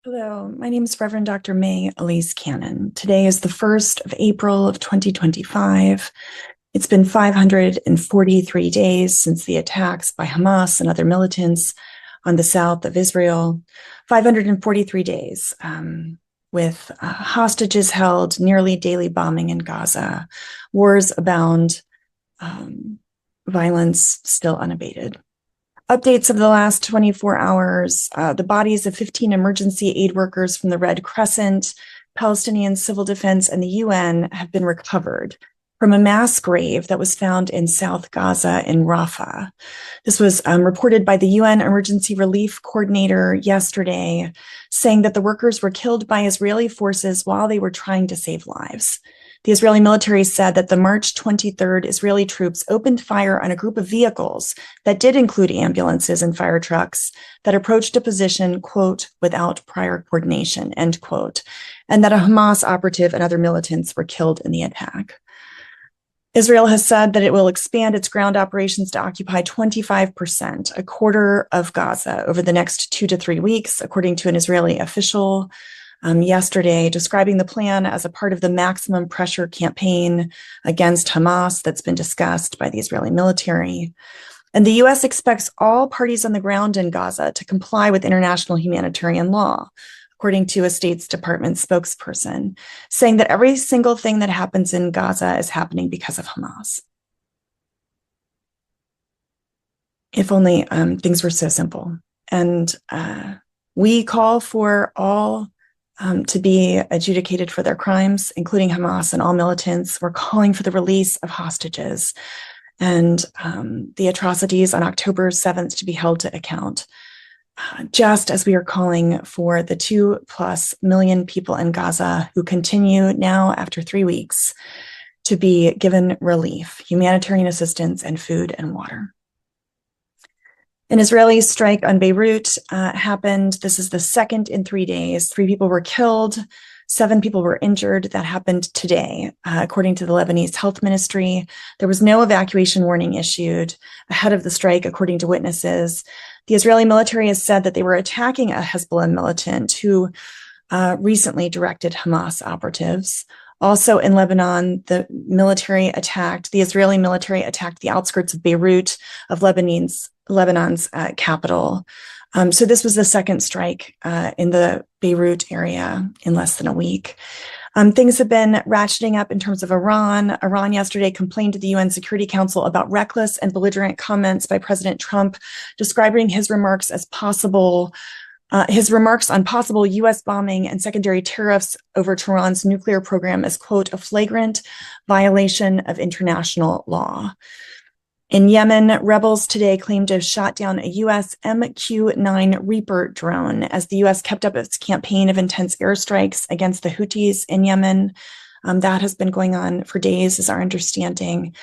Hello, my name is Reverend Dr. May Elise Cannon. Today is the 1st of April of 2025. It's been 543 days since the attacks by Hamas and other militants on the south of Israel. 543 days with hostages held, nearly daily bombing in Gaza, wars abound, violence still unabated. Updates of the last 24 hours, the bodies of 15 emergency aid workers from the Red Crescent, Palestinian Civil Defense, and the UN have been recovered from a mass grave that was found in South Gaza in Rafah. This was reported by the UN Emergency Relief Coordinator yesterday, saying that the workers were killed by Israeli forces while they were trying to save lives. The Israeli military said that the March 23rd Israeli troops opened fire on a group of vehicles that did include ambulances and fire trucks that approached a position, quote, without prior coordination, end quote, and that a Hamas operative and other militants were killed in the attack. Israel has said that it will expand its ground operations to occupy 25%, a quarter of Gaza, over the next 2 to 3 weeks, according to an Israeli official. Yesterday, describing the plan as a part of the maximum pressure campaign against Hamas that's been discussed by the Israeli military. And the U.S. expects all parties on the ground in Gaza to comply with international humanitarian law, according to a State Department spokesperson, saying that every single thing that happens in Gaza is happening because of Hamas. If only things were so simple. And we call for all to be adjudicated for their crimes, including Hamas and all militants. We're calling for the release of hostages and the atrocities on October 7th to be held to account, just as we are calling for the 2+ million people in Gaza who continue now, after 3 weeks, to be given relief, humanitarian assistance, and food and water. An Israeli strike on Beirut happened. This is the second in 3 days. 3 people were killed, 7 people were injured. That happened today, according to the Lebanese Health Ministry. There was no evacuation warning issued ahead of the strike, according to witnesses. The Israeli military has said that they were attacking a Hezbollah militant who recently directed Hamas operatives. Also in Lebanon, the Israeli military attacked the outskirts of Beirut, of Lebanon's capital. So this was the second strike in the Beirut area in less than a week. Things have been ratcheting up in terms of Iran. Iran yesterday complained to the UN Security Council about reckless and belligerent comments by President Trump, describing his remarks on possible U.S. bombing and secondary tariffs over Tehran's nuclear program as, quote, a flagrant violation of international law. In Yemen, rebels today claimed to have shot down a U.S. MQ-9 Reaper drone as the U.S. kept up its campaign of intense airstrikes against the Houthis in Yemen. That has been going on for days, is our understanding.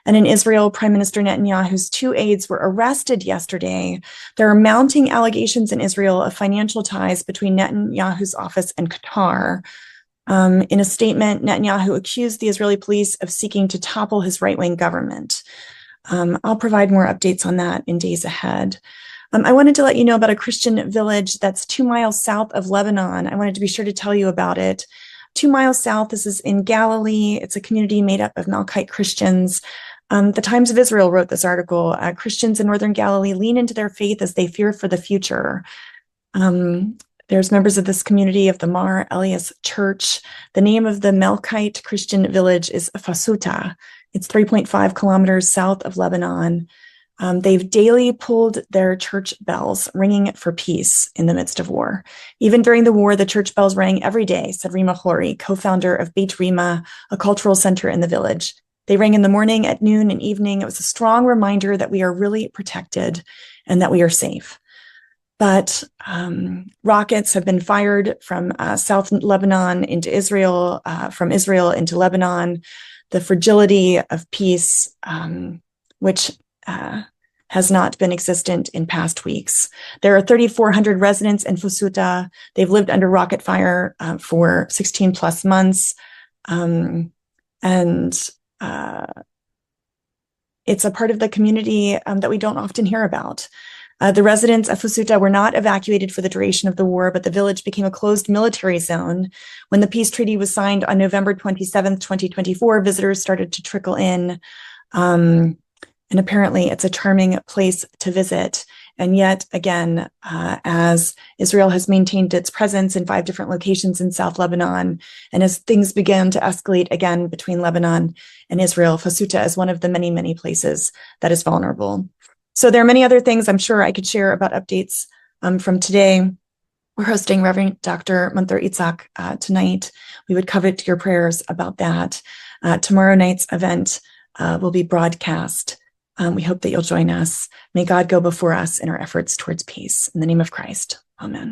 And in Israel, Prime Minister Netanyahu's 2 aides were arrested yesterday. There are mounting allegations in Israel of financial ties between Netanyahu's office and Qatar. In a statement, Netanyahu accused the Israeli police of seeking to topple his right-wing government. I'll provide more updates on that in days ahead. I wanted to let you know about a Christian village that's 2 miles south of Lebanon. I wanted to be sure to tell you about it. 2 miles south, this is in Galilee. It's a community made up of Melkite Christians. The Times of Israel wrote this article. Christians in northern Galilee lean into their faith as they fear for the future. There's members of this community of the Mar Elias Church. The name of the Melkite Christian village is Fasuta. It's 3.5 kilometers south of Lebanon. They've daily pulled their church bells, ringing for peace in the midst of war. Even during the war, the church bells rang every day, said Rima Hori, co-founder of Beit Rima, a cultural center in the village. They rang in the morning, at noon, and evening. It was a strong reminder that we are really protected and that we are safe. But rockets have been fired from South Lebanon into Israel, from Israel into Lebanon. The fragility of peace, which has not been existent in past weeks. There are 3,400 residents in Fusuta. They've lived under rocket fire for 16 plus months. It's a part of the community that we don't often hear about. The residents of Fusuta were not evacuated for the duration of the war, but the village became a closed military zone. When the peace treaty was signed on November 27th, 2024, visitors started to trickle in. And apparently it's a charming place to visit. And yet again, as Israel has maintained its presence in 5 different locations in South Lebanon, and as things began to escalate again between Lebanon and Israel, Fusuta is one of the many, many places that is vulnerable. So there are many other things I'm sure I could share about updates from today. We're hosting Reverend Dr. Munther Isaac tonight. We would covet your prayers about that. Tomorrow night's event will be broadcast. We hope that you'll join us. May God go before us in our efforts towards peace. In the name of Christ, amen.